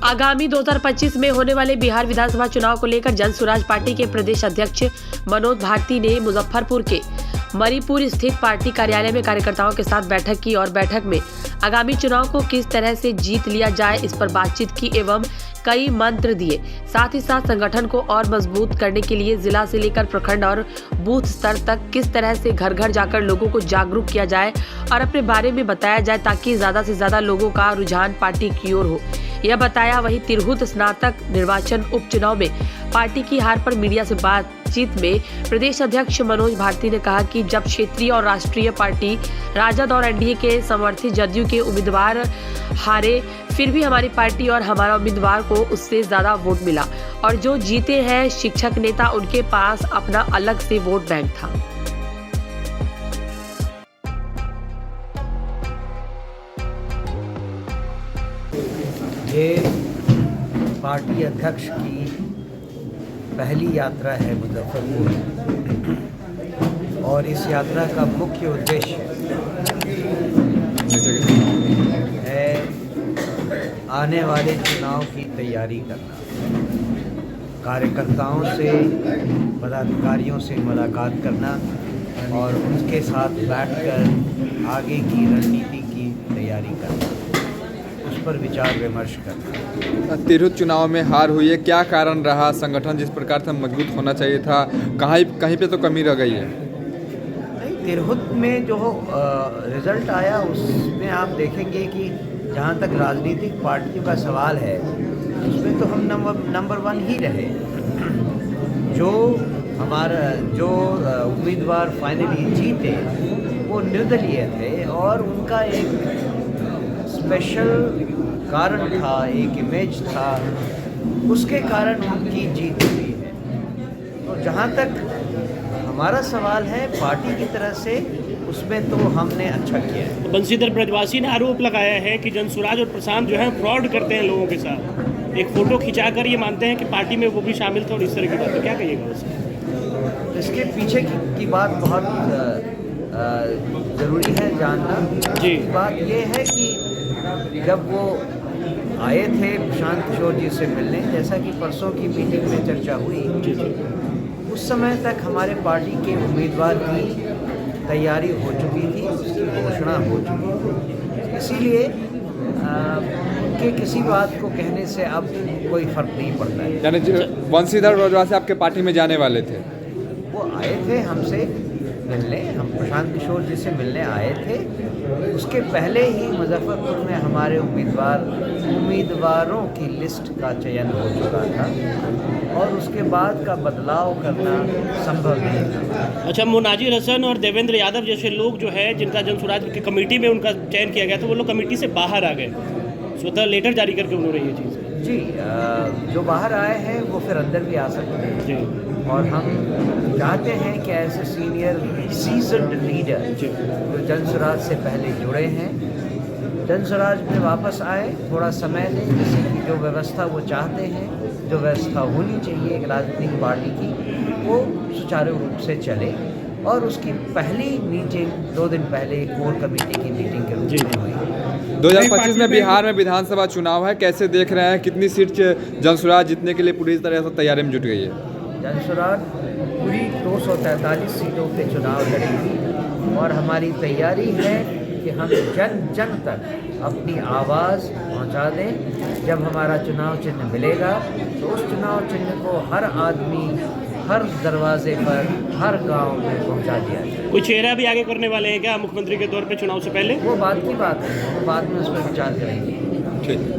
आगामी 2025 में होने वाले बिहार विधानसभा चुनाव को लेकर जन स्वराज पार्टी के प्रदेश अध्यक्ष मनोज भारती ने मुजफ्फरपुर के मरीपुर स्थित पार्टी कार्यालय में कार्यकर्ताओं के साथ बैठक की और बैठक में आगामी चुनाव को किस तरह से जीत लिया जाए इस पर बातचीत की एवं कई मंत्र दिए। साथ ही साथ संगठन को और मजबूत करने के लिए जिला से लेकर प्रखंड और बूथ स्तर तक किस तरह से घर घर जाकर लोगों को जागरूक किया जाए और अपने बारे में बताया जाए ताकि ज्यादा से ज्यादा लोगों का रुझान पार्टी की ओर हो, यह बताया। वहीं तिरहुत स्नातक निर्वाचन उपचुनाव में पार्टी की हार पर मीडिया से बातचीत में प्रदेश अध्यक्ष मनोज भारती ने कहा कि जब क्षेत्रीय और राष्ट्रीय पार्टी राजद और एनडीए के समर्थित जदयू के उम्मीदवार हारे, फिर भी हमारी पार्टी और हमारा उम्मीदवार को उससे ज्यादा वोट मिला और जो जीते हैं शिक्षक नेता, उनके पास अपना अलग से वोट बैंक था। ये पार्टी अध्यक्ष की पहली यात्रा है मुजफ्फरपुर और इस यात्रा का मुख्य उद्देश्य है आने वाले चुनाव की तैयारी करना, कार्यकर्ताओं से, पदाधिकारियों से मुलाकात करना और उनके साथ बैठकर आगे की रणनीति की तैयारी करना, उस पर विचार विमर्श करना। तिरहुत चुनाव में हार हुई है, क्या कारण रहा? संगठन जिस प्रकार से मजबूत होना चाहिए था, कहीं पे तो कमी रह गई है। तिरहुत में जो रिजल्ट आया उसमें आप देखेंगे कि जहाँ तक राजनीतिक पार्टियों का सवाल है उसमें तो हम नंबर वन ही रहे। जो उम्मीदवार फाइनली जीते वो निर्दलीय थे और उनका एक स्पेशल कारण था, एक इमेज था, उसके कारण उनकी जीत हुई है। तो जहाँ तक हमारा सवाल है पार्टी की तरह से, उसमें तो हमने अच्छा किया है। बंशीधर ब्रजवासी ने आरोप लगाया है कि जन स्वराज और प्रशांत जो है फ्रॉड करते हैं लोगों के साथ, एक फोटो खिंचाकर ये मानते हैं कि पार्टी में वो भी शामिल थे और इस तरह की बात, तो क्या कहिएगा उससे? इसके पीछे की बात बहुत ज़रूरी है जानना। जी, बात ये है कि जब वो आए थे प्रशांत किशोर जी से मिलने, जैसा कि परसों की मीटिंग में चर्चा हुई, उस समय तक हमारे पार्टी के उम्मीदवार की तैयारी हो चुकी थी, उसकी घोषणा हो चुकी थी। इसीलिए उनके किसी बात को कहने से अब कोई फर्क नहीं पड़ता है। यानी बंशीधर ब्रजवासी आपके पार्टी में जाने वाले थे? वो आए थे हमसे मिलने, हम प्रशांत किशोर जी से मिलने आए थे। उसके पहले ही मुजफ्फरपुर में हमारे उम्मीदवारों की लिस्ट का चयन हो चुका था और उसके बाद का बदलाव करना संभव नहीं था। अच्छा, मुनाजिर हसन और देवेंद्र यादव जैसे लोग जो है जिनका जन स्वराज की कमेटी में उनका चयन किया गया था, वो लोग कमेटी से बाहर आ गए, स्वतः लेटर जारी करके उन्होंने ये चीज़ जी, जो बाहर आए हैं वो फिर अंदर भी आ सकते हैं जी। और हम चाहते हैं कि ऐसे सीनियर सीजन्ड लीडर जो जन स्वराज से पहले जुड़े हैं, जन स्वराज में वापस आए, थोड़ा समय दें, जिससे कि जो व्यवस्था वो चाहते हैं, जो व्यवस्था होनी चाहिए एक राजनीतिक पार्टी की, वो सुचारू रूप से चले। और उसकी पहली मीटिंग 2 दिन पहले कोर कमेटी की मीटिंग के रूप में हुई। 2025 में बिहार में विधानसभा चुनाव है, कैसे देख रहे हैं? कितनी सीट जन स्वराज जीतने के लिए पूरी तरह से तैयारी में जुट गई है? जन स्वराज पूरी 243 सीटों पे चुनाव लड़ेगी और हमारी तैयारी है कि हम जन जन तक अपनी आवाज़ पहुंचा दें। जब हमारा चुनाव चिन्ह मिलेगा तो उस चुनाव चिन्ह को हर आदमी, हर दरवाजे पर, हर गांव में पहुंचा दिया जाए। कोई चेहरा भी आगे करने वाले हैं क्या मुख्यमंत्री के तौर पे चुनाव से पहले? वो बात की बात है, वो बाद में उस पर विचार करेंगे। ठीक।